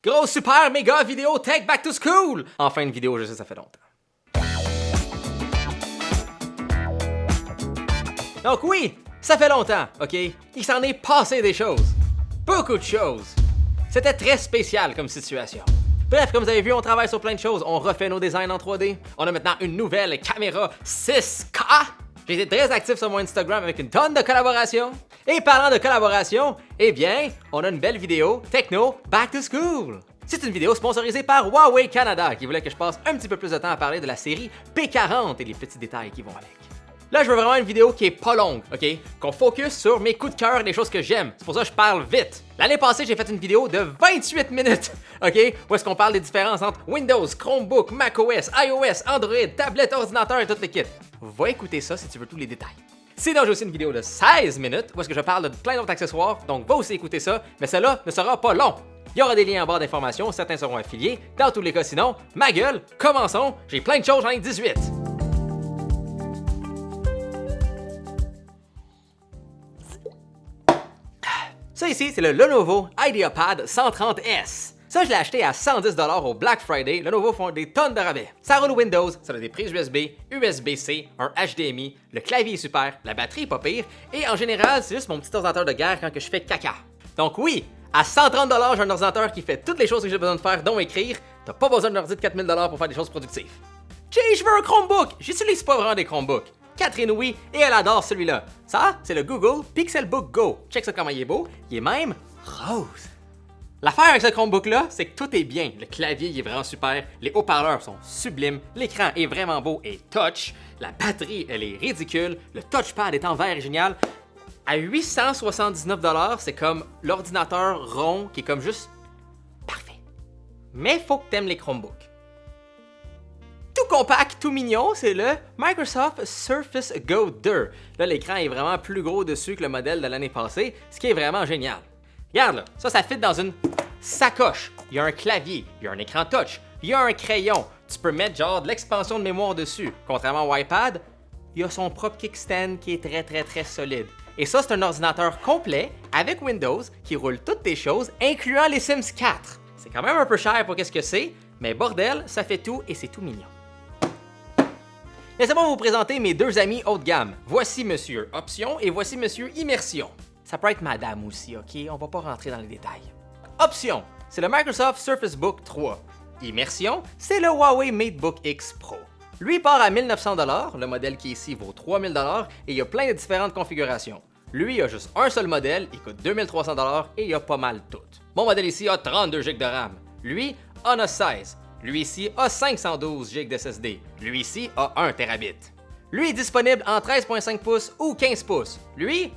Grosse super méga vidéo tech back to school! Enfin une vidéo, je sais, ça fait longtemps. Donc oui, ça fait longtemps, ok? Il s'en est passé des choses. Beaucoup de choses. C'était très spécial comme situation. Bref, comme vous avez vu, on travaille sur plein de choses. On refait nos designs en 3D. On a maintenant une nouvelle caméra 6K. J'ai été très actif sur mon Instagram avec une tonne de collaborations. Et parlant de collaboration, eh bien, on a une belle vidéo Techno Back to School. C'est une vidéo sponsorisée par Huawei Canada qui voulait que je passe un petit peu plus de temps à parler de la série P40 et les petits détails qui vont avec. Là, je veux vraiment une vidéo qui est pas longue, ok? Qu'on focus sur mes coups de cœur et les choses que j'aime. C'est pour ça que je parle vite. L'année passée, j'ai fait une vidéo de 28 minutes, ok? Où est-ce qu'on parle des différences entre Windows, Chromebook, macOS, iOS, Android, tablette, ordinateur et tout le kit. Va écouter ça si tu veux tous les détails. Sinon, j'ai aussi une vidéo de 16 minutes où est-ce que je parle de plein d'autres accessoires, donc va aussi écouter ça, mais celle-là ne sera pas long. Il y aura des liens en barre d'informations, certains seront affiliés. Dans tous les cas, sinon, ma gueule, commençons, j'ai plein de choses, j'en ai 18. Ça ici, c'est le Lenovo IdeaPad 130S. Ça, je l'ai acheté à 110$ au Black Friday. Lenovo font des tonnes de rabais. Ça roule Windows, ça a des prises USB, USB-C, un HDMI, le clavier est super, la batterie est pas pire, et en général, c'est juste mon petit ordinateur de guerre quand que je fais caca. Donc oui, à 130$, j'ai un ordinateur qui fait toutes les choses que j'ai besoin de faire, dont écrire. T'as pas besoin d'un ordi de 4000$ pour faire des choses productives. Je veux un Chromebook! J'utilise pas vraiment des Chromebooks. Catherine, oui, et elle adore celui-là. Ça, c'est le Google Pixelbook Go. Check ça comment il est beau. Il est même rose. L'affaire avec ce Chromebook-là, c'est que tout est bien. Le clavier, il est vraiment super. Les haut-parleurs sont sublimes. L'écran est vraiment beau et touch. La batterie, elle est ridicule. Le touchpad est en verre et génial. À 879$, c'est comme l'ordinateur rond qui est comme juste parfait. Mais faut que t'aimes les Chromebooks. Tout compact, tout mignon, c'est le Microsoft Surface Go 2. Là, l'écran est vraiment plus gros dessus que le modèle de l'année passée, ce qui est vraiment génial. Regarde là, ça fit dans une sacoche. Il y a un clavier, il y a un écran touch, il y a un crayon. Tu peux mettre genre de l'expansion de mémoire dessus. Contrairement au iPad, il y a son propre kickstand qui est très solide. Et ça, c'est un ordinateur complet avec Windows qui roule toutes tes choses, incluant les Sims 4. C'est quand même un peu cher pour qu'est-ce que c'est, mais bordel, ça fait tout et c'est tout mignon. Laissez-moi vous présenter mes deux amis haut de gamme. Voici Monsieur Option et voici Monsieur Immersion. Ça peut être Madame aussi, ok? On va pas rentrer dans les détails. Option, c'est le Microsoft Surface Book 3. Immersion, c'est le Huawei MateBook X Pro. Lui part à 1900$, le modèle qui est ici vaut 3000$ et il y a plein de différentes configurations. Lui, il a juste un seul modèle, il coûte 2300$ et il a pas mal tout. Mon modèle ici a 32GB de RAM. Lui en a 16. Lui ici a 512GB de SSD. Lui ici a 1 Tb. Lui est disponible en 13.5 pouces ou 15 pouces. Lui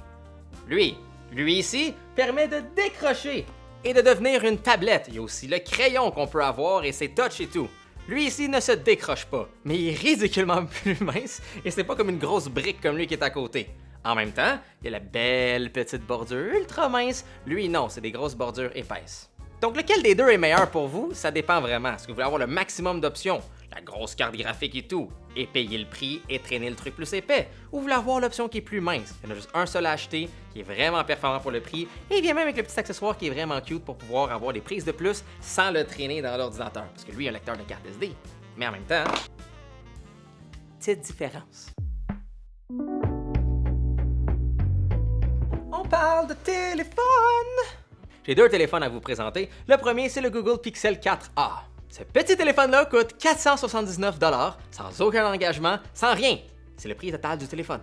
ici permet de décrocher et de devenir une tablette. Il y a aussi le crayon qu'on peut avoir et c'est touch et tout. Lui ici ne se décroche pas, mais il est ridiculement plus mince et c'est pas comme une grosse brique comme lui qui est à côté. En même temps, il y a la belle petite bordure ultra mince. Lui non, c'est des grosses bordures épaisses. Donc lequel des deux est meilleur pour vous? Ça dépend vraiment. Est-ce que vous voulez avoir le maximum d'options, la grosse carte graphique et tout, et payer le prix et traîner le truc plus épais? Ou vous voulez avoir l'option qui est plus mince? Il y en a juste un seul à acheter, qui est vraiment performant pour le prix, et il vient même avec le petit accessoire qui est vraiment cute pour pouvoir avoir des prises de plus sans le traîner dans l'ordinateur. Parce que lui, il a un lecteur de carte SD. Mais en même temps, petite différence. On parle de téléphone! J'ai deux téléphones à vous présenter. Le premier, c'est le Google Pixel 4a. Ce petit téléphone-là coûte 479$, sans aucun engagement, sans rien. C'est le prix total du téléphone.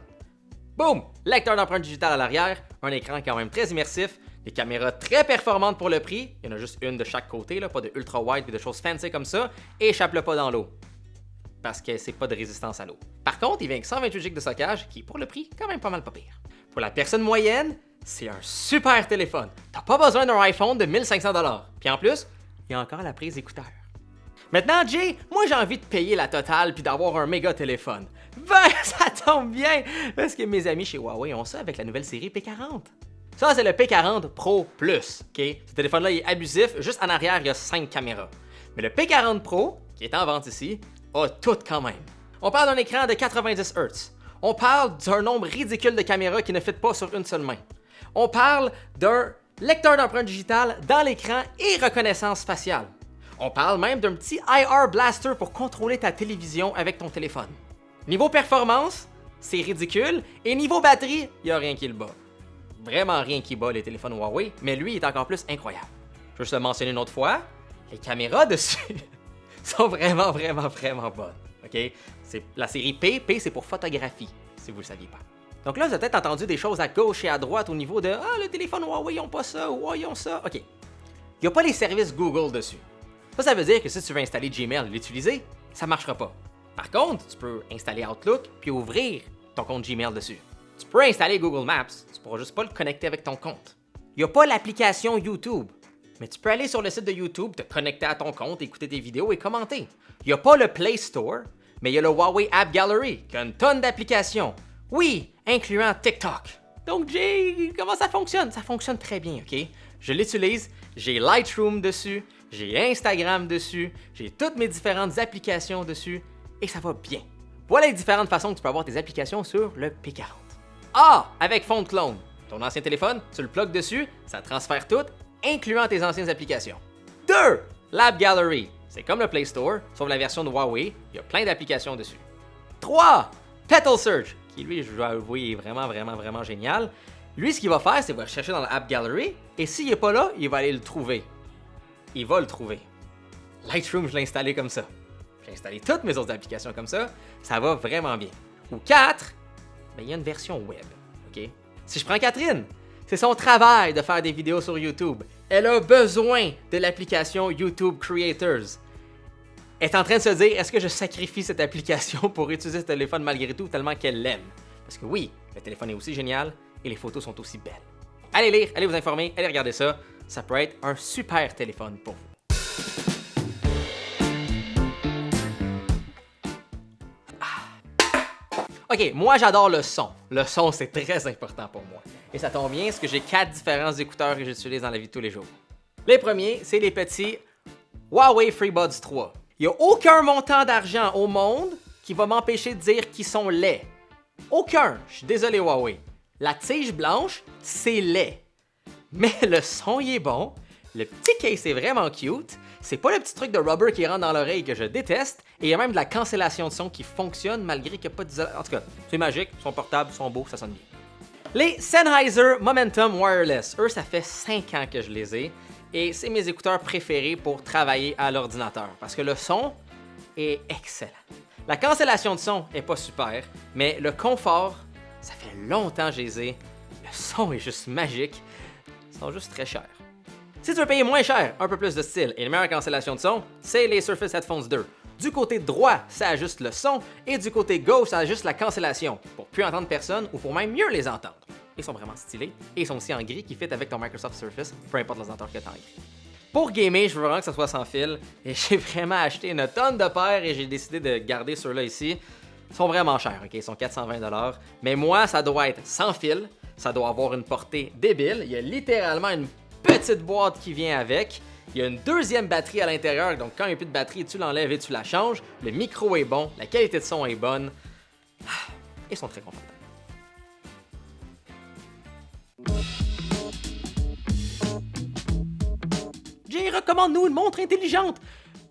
Boum! Lecteur d'empreinte digitale à l'arrière, un écran quand même très immersif, des caméras très performantes pour le prix, il y en a juste une de chaque côté, là, pas de ultra wide et de choses fancy comme ça, et échappe-le pas dans l'eau. Parce que c'est pas de résistance à l'eau. Par contre, il vient avec 128GB de stockage, qui pour le prix, quand même pas mal pas pire. Pour la personne moyenne, c'est un super téléphone. T'as pas besoin d'un iPhone de 1500$. Puis en plus, il y a encore la prise écouteur. Maintenant, Jay, moi j'ai envie de payer la totale puis d'avoir un méga téléphone. Ben, ça tombe bien, parce que mes amis chez Huawei ont ça avec la nouvelle série P40. Ça, c'est le P40 Pro Plus, ok? Ce téléphone-là, il est abusif. Juste en arrière, il y a 5 caméras. Mais le P40 Pro, qui est en vente ici, a tout quand même. On parle d'un écran de 90 Hz. On parle d'un nombre ridicule de caméras qui ne fit pas sur une seule main. On parle d'un lecteur d'empreintes digitales dans l'écran et reconnaissance faciale. On parle même d'un petit IR Blaster pour contrôler ta télévision avec ton téléphone. Niveau performance, c'est ridicule, et niveau batterie, il n'y a rien qui le bat. Vraiment rien qui bat les téléphones Huawei, mais lui est encore plus incroyable. Je veux juste le mentionner une autre fois, les caméras dessus sont vraiment bonnes. OK? C'est la série P, P c'est pour photographie, si vous ne le saviez pas. Donc là, vous avez peut-être entendu des choses à gauche et à droite au niveau de « Ah, le téléphone Huawei, ils n'ont pas ça, ou ils ont ça. » OK. Il n'y a pas les services Google dessus. Ça veut dire que si tu veux installer Gmail et l'utiliser, ça ne marchera pas. Par contre, tu peux installer Outlook puis ouvrir ton compte Gmail dessus. Tu peux installer Google Maps, tu ne pourras juste pas le connecter avec ton compte. Il n'y a pas l'application YouTube, mais tu peux aller sur le site de YouTube, te connecter à ton compte, écouter des vidéos et commenter. Il n'y a pas le Play Store, mais il y a le Huawei App Gallery, qui a une tonne d'applications. Oui, incluant TikTok. Donc, Jay, comment ça fonctionne? Ça fonctionne très bien, OK? Je l'utilise, j'ai Lightroom dessus, j'ai Instagram dessus, j'ai toutes mes différentes applications dessus, et ça va bien. Voilà les différentes façons que tu peux avoir tes applications sur le P40. Ah! Avec Phone Clone. Ton ancien téléphone, tu le plugues dessus, ça transfère tout, incluant tes anciennes applications. 2. L'App Gallery. C'est comme le Play Store, sauf la version de Huawei, il y a plein d'applications dessus. 3. Petal Search, qui lui, je dois avouer, est vraiment génial. Lui, ce qu'il va faire, c'est qu'il va chercher dans l'App Gallery, et s'il n'est pas là, il va aller le trouver. Il va le trouver. Lightroom, je l'ai installé comme ça. J'ai installé toutes mes autres applications comme ça, ça va vraiment bien. Ou 4, ben, il y a une version web, OK? Si je prends Catherine, c'est son travail de faire des vidéos sur YouTube. Elle a besoin de l'application YouTube Creators. Elle est en train de se dire, est-ce que je sacrifie cette application pour utiliser ce téléphone malgré tout tellement qu'elle l'aime? Parce que oui, le téléphone est aussi génial et les photos sont aussi belles. Allez lire, allez vous informer, allez regarder ça. Ça peut être un super téléphone pour vous. OK, moi j'adore le son. Le son, c'est très important pour moi. Et ça tombe bien parce que j'ai 4 différents écouteurs que j'utilise dans la vie de tous les jours. Les premiers, c'est les petits Huawei FreeBuds 3. Il n'y a aucun montant d'argent au monde qui va m'empêcher de dire qu'ils sont laids. Aucun. Je suis désolé Huawei. La tige blanche, c'est laid. Mais le son, il est bon. Le petit case est vraiment cute. C'est pas le petit truc de rubber qui rentre dans l'oreille que je déteste. Et il y a même de la cancellation de son qui fonctionne malgré qu'il n'y a pas d'isolation. En tout cas, c'est magique, ils sont portables, ils sont beaux, ça sonne bien. Les Sennheiser Momentum Wireless, eux, ça fait 5 ans que je les ai. Et c'est mes écouteurs préférés pour travailler à l'ordinateur. Parce que le son est excellent. La cancellation de son est pas super, mais le confort, ça fait longtemps que je les ai. Le son est juste magique. Ils sont juste très chers. Si tu veux payer moins cher, un peu plus de style et une meilleure cancellation de son, c'est les Surface Headphones 2. Du côté droit, ça ajuste le son, et du côté gauche, ça ajuste la cancellation, pour plus entendre personne ou pour même mieux les entendre. Ils sont vraiment stylés, et ils sont aussi en gris qui fit avec ton Microsoft Surface, peu importe l'ordinateur que tu as en gris. Pour gamer, je veux vraiment que ça soit sans fil, et j'ai vraiment acheté une tonne de paires et j'ai décidé de garder ceux-là ici. Ils sont vraiment chers, ok? Ils sont 420$, mais moi, ça doit être sans fil, ça doit avoir une portée débile, il y a littéralement une petite boîte qui vient avec. Il y a une deuxième batterie à l'intérieur, donc quand il n'y a plus de batterie, tu l'enlèves et tu la changes. Le micro est bon, la qualité de son est bonne. Ils sont très confortables. Jay, recommande-nous une montre intelligente!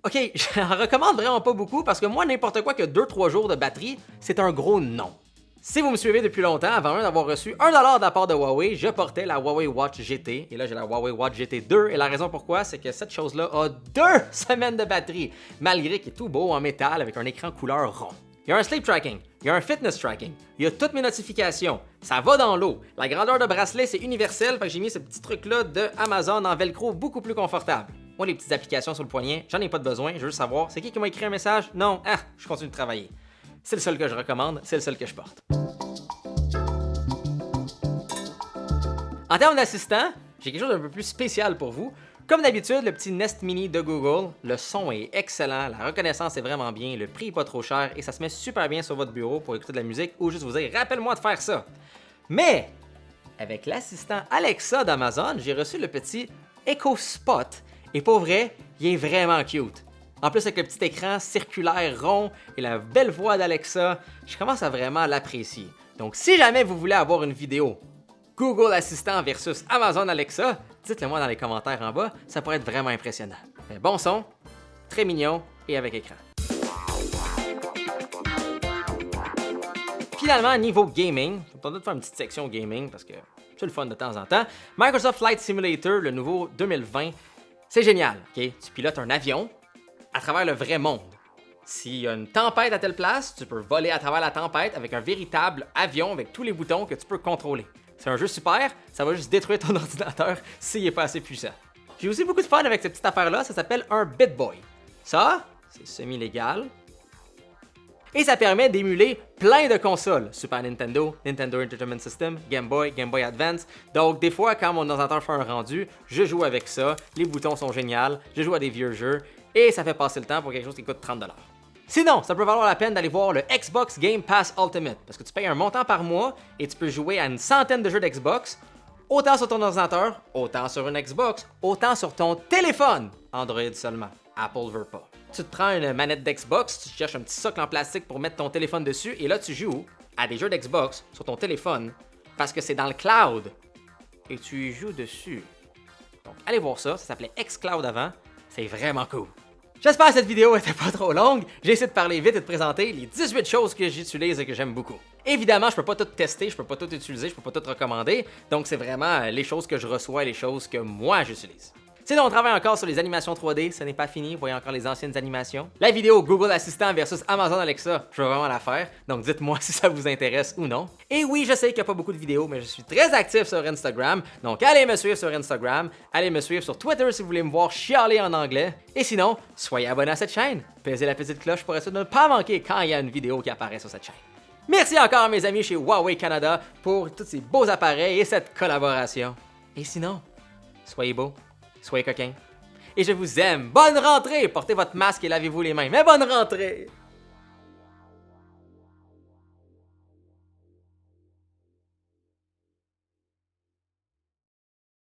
Ok, j'en recommande vraiment pas beaucoup parce que moi, n'importe quoi que 2-3 jours de batterie, c'est un gros non. Si vous me suivez depuis longtemps, avant même d'avoir reçu $1 de la part de Huawei, je portais la Huawei Watch GT. Et là, j'ai la Huawei Watch GT 2. Et la raison pourquoi, c'est que cette chose-là a 2 semaines de batterie, malgré qu'il est tout beau en métal avec un écran couleur rond. Il y a un sleep tracking, il y a un fitness tracking, il y a toutes mes notifications, ça va dans l'eau. La grandeur de bracelet, c'est universel, fait que j'ai mis ce petit truc-là de Amazon en velcro beaucoup plus confortable. Moi, les petites applications sur le poignet, j'en ai pas de besoin, je veux juste savoir, c'est qui m'a écrit un message? Non, je continue de travailler. C'est le seul que je recommande, c'est le seul que je porte. En termes d'assistant, j'ai quelque chose d'un peu plus spécial pour vous. Comme d'habitude, le petit Nest Mini de Google, le son est excellent, la reconnaissance est vraiment bien, le prix est pas trop cher et ça se met super bien sur votre bureau pour écouter de la musique ou juste vous dire « Rappelle-moi de faire ça ». Mais, avec l'assistant Alexa d'Amazon, j'ai reçu le petit Echo Spot et pour vrai, il est vraiment cute. En plus, avec le petit écran circulaire rond et la belle voix d'Alexa, je commence à vraiment l'apprécier. Donc, si jamais vous voulez avoir une vidéo Google Assistant versus Amazon Alexa, Dites-le moi dans les commentaires en bas, ça pourrait être vraiment impressionnant. Mais bon son, très mignon et avec écran. Finalement, niveau gaming, je vais peut-être faire une petite section gaming parce que c'est le fun de temps en temps. Microsoft Flight Simulator, le nouveau 2020, c'est génial. Okay? Tu pilotes un avion à travers le vrai monde. S'il y a une tempête à telle place, tu peux voler à travers la tempête avec un véritable avion avec tous les boutons que tu peux contrôler. C'est un jeu super, ça va juste détruire ton ordinateur s'il n'est pas assez puissant. J'ai aussi beaucoup de fun avec cette petite affaire-là, ça s'appelle un BitBoy. Ça, c'est semi-légal. Et ça permet d'émuler plein de consoles. Super Nintendo, Nintendo Entertainment System, Game Boy, Game Boy Advance. Donc des fois, quand mon ordinateur fait un rendu, je joue avec ça, les boutons sont géniaux, je joue à des vieux jeux, et ça fait passer le temps pour quelque chose qui coûte 30$. Sinon, ça peut valoir la peine d'aller voir le Xbox Game Pass Ultimate, parce que tu payes un montant par mois et tu peux jouer à une centaine de jeux d'Xbox, autant sur ton ordinateur, autant sur une Xbox, autant sur ton téléphone, Android seulement, Apple veut pas. Tu te prends une manette d'Xbox, tu cherches un petit socle en plastique pour mettre ton téléphone dessus, et là tu joues à des jeux d'Xbox sur ton téléphone, parce que c'est dans le cloud, et tu y joues dessus. Donc allez voir ça s'appelait xCloud avant, c'est vraiment cool. J'espère que cette vidéo était pas trop longue. J'ai essayé de parler vite et de présenter les 18 choses que j'utilise et que j'aime beaucoup. Évidemment, je peux pas tout tester, je peux pas tout utiliser, je peux pas tout recommander. Donc c'est vraiment les choses que je reçois et les choses que moi j'utilise. Sinon, on travaille encore sur les animations 3D, ce n'est pas fini, voyez encore les anciennes animations. La vidéo Google Assistant versus Amazon Alexa, je veux vraiment la faire, donc dites-moi si ça vous intéresse ou non. Et oui, je sais qu'il n'y a pas beaucoup de vidéos, mais je suis très actif sur Instagram, donc allez me suivre sur Instagram, allez me suivre sur Twitter si vous voulez me voir chialer en anglais. Et sinon, soyez abonnés à cette chaîne, pesez la petite cloche pour essayer de ne pas manquer quand il y a une vidéo qui apparaît sur cette chaîne. Merci encore à mes amis chez Huawei Canada pour tous ces beaux appareils et cette collaboration. Et sinon, soyez beaux. Soyez coquins. Et je vous aime. Bonne rentrée! Portez votre masque et lavez-vous les mains. Mais bonne rentrée!